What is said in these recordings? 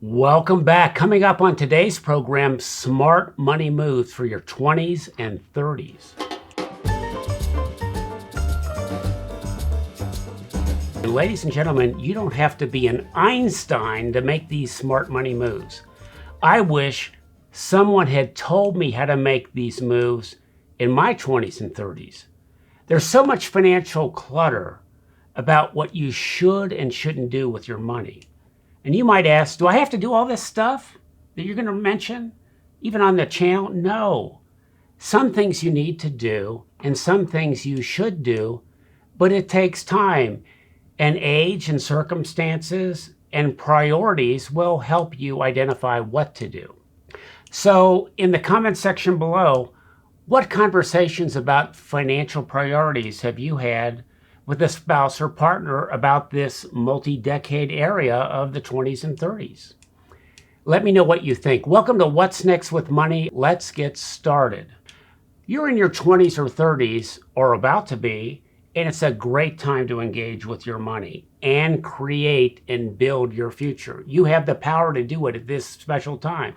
Welcome back. Coming up on today's program, smart money moves for your 20s and 30s. And ladies and gentlemen, you don't have to be an Einstein to make these smart money moves. I wish someone had told me how to make these moves in my 20s and 30s. There's so much financial clutter about what you should and shouldn't do with your money. And you might ask, do I have to do all this stuff that you're going to mention, even on the channel? No. Some things you need to do and some things you should do, but it takes time. And age and circumstances and priorities will help you identify what to do. So in the comment section below, what conversations about financial priorities have you had with a spouse or partner about this multi-decade area of the 20s and 30s? Let me know what you think. Welcome to What's Next with Money. Let's get started. You're in your 20s or 30s, or about to be, and it's a great time to engage with your money and create and build your future. You have the power to do it at this special time.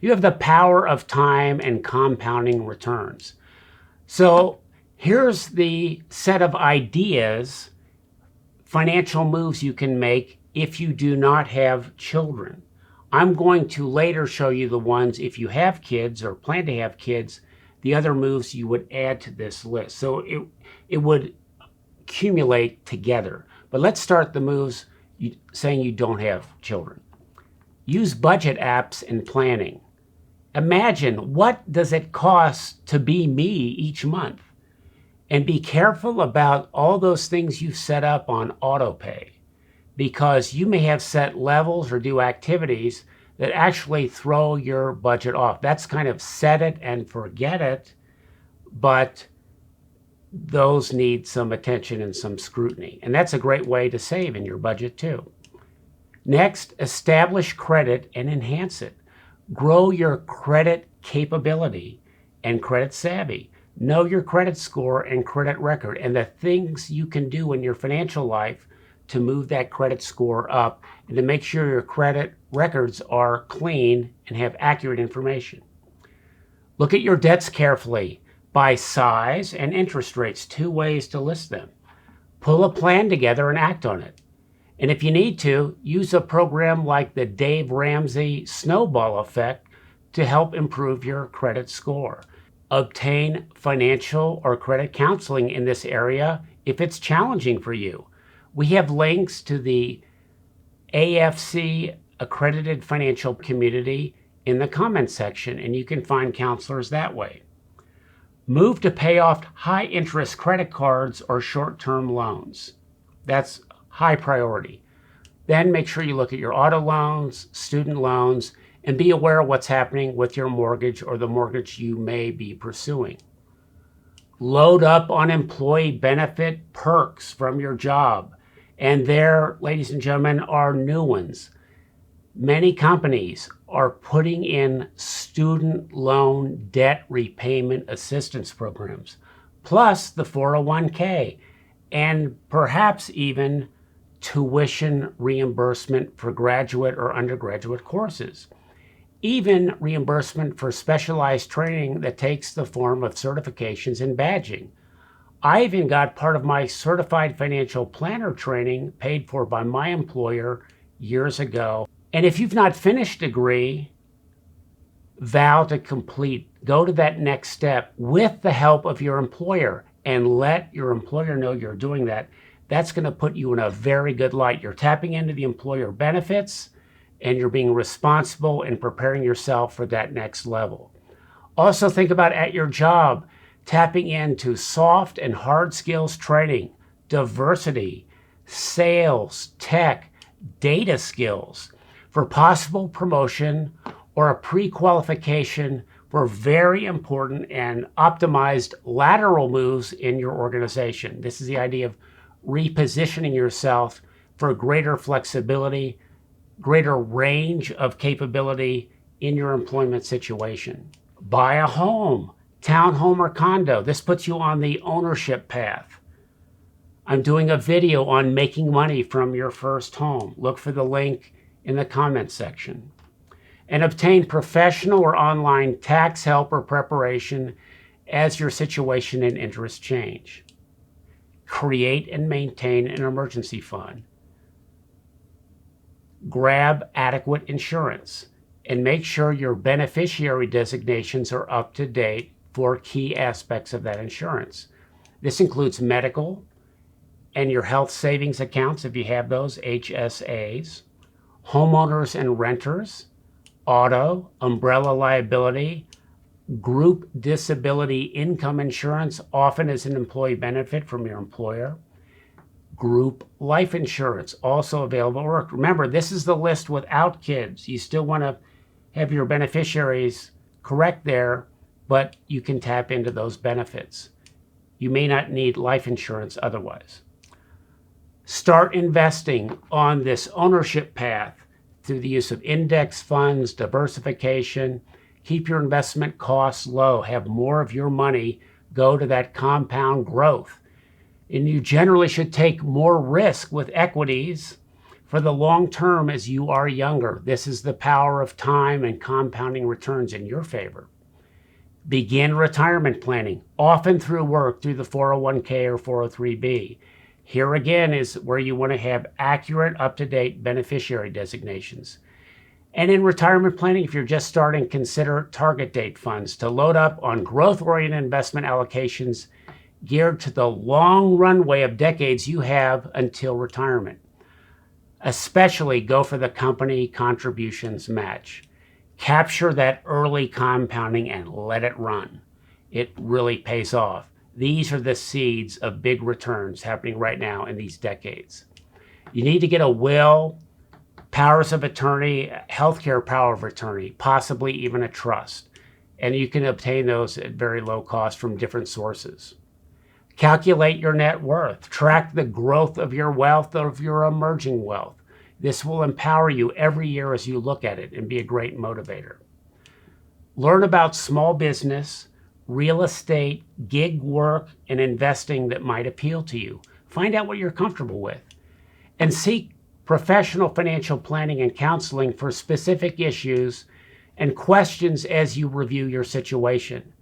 You have the power of time and compounding returns. So here's the set of ideas, financial moves you can make if you do not have children. I'm going to later show you the ones if you have kids or plan to have kids, the other moves you would add to this list. So it would accumulate together. But let's start the moves saying you don't have children. Use budget apps and planning. Imagine, what does it cost to be me each month? And be careful about all those things you've set up on autopay, because you may have set levels or do activities that actually throw your budget off. That's kind of set it and forget it, but those need some attention and some scrutiny. And that's a great way to save in your budget too. Next, establish credit and enhance it. Grow your credit capability and credit savvy. Know your credit score and credit record and the things you can do in your financial life to move that credit score up and to make sure your credit records are clean and have accurate information. Look at your debts carefully by size and interest rates, 2 ways to list them. Pull a plan together and act on it. And if you need to, use a program like the Dave Ramsey snowball effect to help improve your credit score. Obtain financial or credit counseling in this area if it's challenging for you. We have links to the AFC Accredited Financial Community in the comments section, and you can find counselors that way. Move to pay off high interest credit cards or short-term loans. That's high priority. Then make sure you look at your auto loans, student loans, and be aware of what's happening with your mortgage or the mortgage you may be pursuing. Load up on employee benefit perks from your job. And there, ladies and gentlemen, are new ones. Many companies are putting in student loan debt repayment assistance programs, plus the 401k, and perhaps even tuition reimbursement for graduate or undergraduate courses. Even reimbursement for specialized training that takes the form of certifications and badging. I even got part of my certified financial planner training paid for by my employer years ago. And if you've not finished a degree, vow to complete. Go to that next step with the help of your employer and let your employer know you're doing that. That's going to put you in a very good light. You're tapping into the employer benefits and you're being responsible and preparing yourself for that next level. Also think about at your job, tapping into soft and hard skills training, diversity, sales, tech, data skills for possible promotion or a pre-qualification for very important and optimized lateral moves in your organization. This is the idea of repositioning yourself for greater flexibility, greater range of capability in your employment situation. Buy a home, townhome or condo. This puts you on the ownership path. I'm doing a video on making money from your first home. Look for the link in the comments section. And obtain professional or online tax help or preparation as your situation and interests change. Create and maintain an emergency fund. Grab adequate insurance and make sure your beneficiary designations are up to date for key aspects of that insurance. This includes medical and your health savings accounts, if you have those, HSAs, homeowners and renters, auto, umbrella liability, group disability income insurance, often as an employee benefit from your employer, group life insurance, also available at work. Remember, this is the list without kids. You still want to have your beneficiaries correct there, but you can tap into those benefits. You may not need life insurance otherwise. Start investing on this ownership path through the use of index funds, diversification. Keep your investment costs low. Have more of your money go to that compound growth. And you generally should take more risk with equities for the long term as you are younger. This is the power of time and compounding returns in your favor. Begin retirement planning, often through work, through the 401k or 403b. Here again is where you want to have accurate, up-to-date beneficiary designations. And in retirement planning, if you're just starting, consider target date funds to load up on growth-oriented investment allocations geared to the long runway of decades you have until retirement. Especially go for the company contributions match. Capture that early compounding and let it run. It really pays off. These are the seeds of big returns happening right now in these decades. You need to get a will, powers of attorney, healthcare power of attorney, possibly even a trust. And you can obtain those at very low cost from different sources. Calculate your net worth. Track the growth of your wealth, of your emerging wealth. This will empower you every year as you look at it and be a great motivator. Learn about small business, real estate, gig work, and investing that might appeal to you. Find out what you're comfortable with. And seek professional financial planning and counseling for specific issues and questions as you review your situation.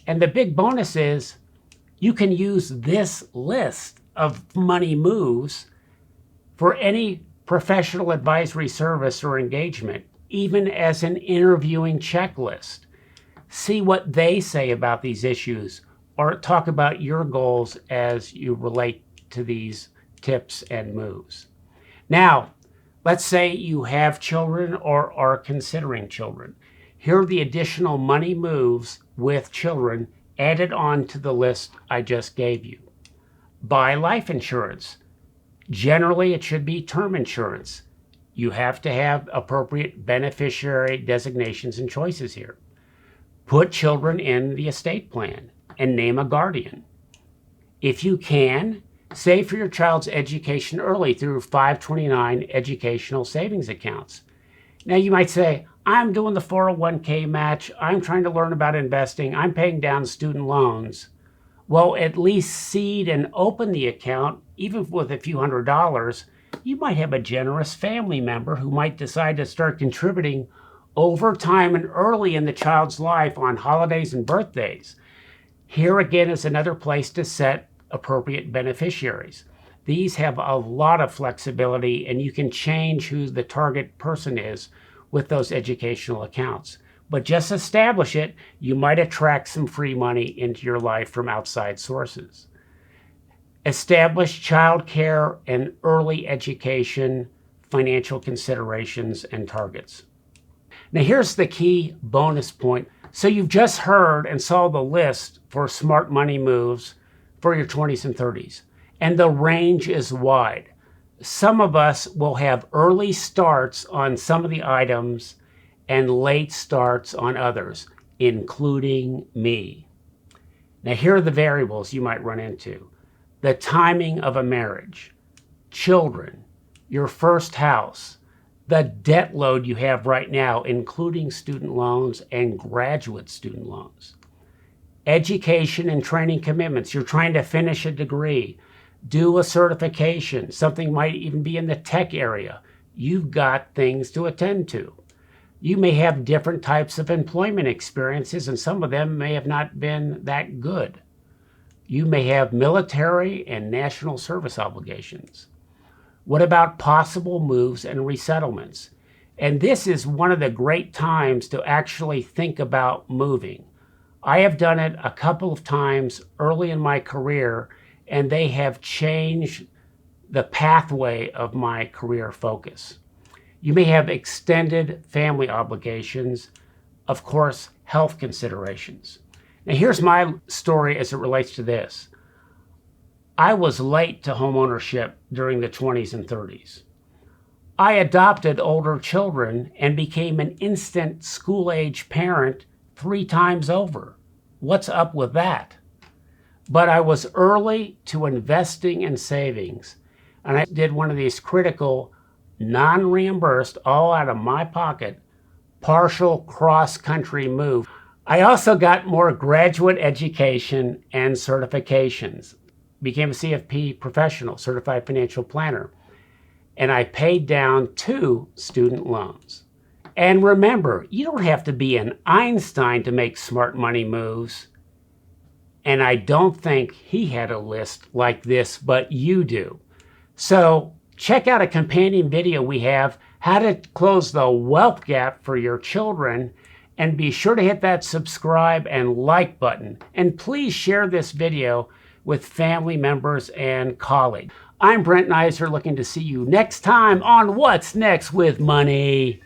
And the big bonus is you can use this list of money moves for any professional advisory service or engagement, even as an interviewing checklist. See what they say about these issues or talk about your goals as you relate to these tips and moves. Now, let's say you have children or are considering children. Here are the additional money moves with children added on to the list I just gave you. Buy life insurance. Generally, it should be term insurance. You have to have appropriate beneficiary designations and choices here. Put children in the estate plan and name a guardian. If you can, save for your child's education early through 529 educational savings accounts. Now you might say, I'm doing the 401k match. I'm trying to learn about investing. I'm paying down student loans. Well, at least seed and open the account, even with a few $100s. You might have a generous family member who might decide to start contributing over time and early in the child's life on holidays and birthdays. Here again is another place to set appropriate beneficiaries. These have a lot of flexibility and you can change who the target person is with those educational accounts. But just establish it, you might attract some free money into your life from outside sources. Establish child care and early education, financial considerations and targets. Now here's the key bonus point. So you've just heard and saw the list for smart money moves for your 20s and 30s. And the range is wide. Some of us will have early starts on some of the items and late starts on others, including me. Now here are the variables you might run into. The timing of a marriage, children, your first house, the debt load you have right now, including student loans and graduate student loans. Education and training commitments. You're trying to finish a degree, do a certification. Something might even be in the tech area. you've got things to attend to. You may have different types of employment experiences, and some of them may have not been that good. You may have military and national service obligations. What about possible moves and resettlements? And this is one of the great times to actually think about moving. I have done it a couple of times early in my career, and they have changed the pathway of my career focus. You may have extended family obligations, of course, health considerations. Now here's my story as it relates to this. I was late to home ownership during the 20s and 30s. I adopted older children and became an instant school-age parent 3 times over. What's up with that? But I was early to investing in savings, and I did one of these critical, non-reimbursed, all out of my pocket, partial cross-country move. I also got more graduate education and certifications, became a CFP professional, certified financial planner, and I paid down 2 student loans. And remember, you don't have to be an Einstein to make smart money moves. And I don't think he had a list like this, but you do. So check out a companion video we have, how to close the wealth gap for your children, and be sure to hit that subscribe and like button. And please share this video with family members and colleagues. I'm Brent Neiser, looking to see you next time on What's Next with Money.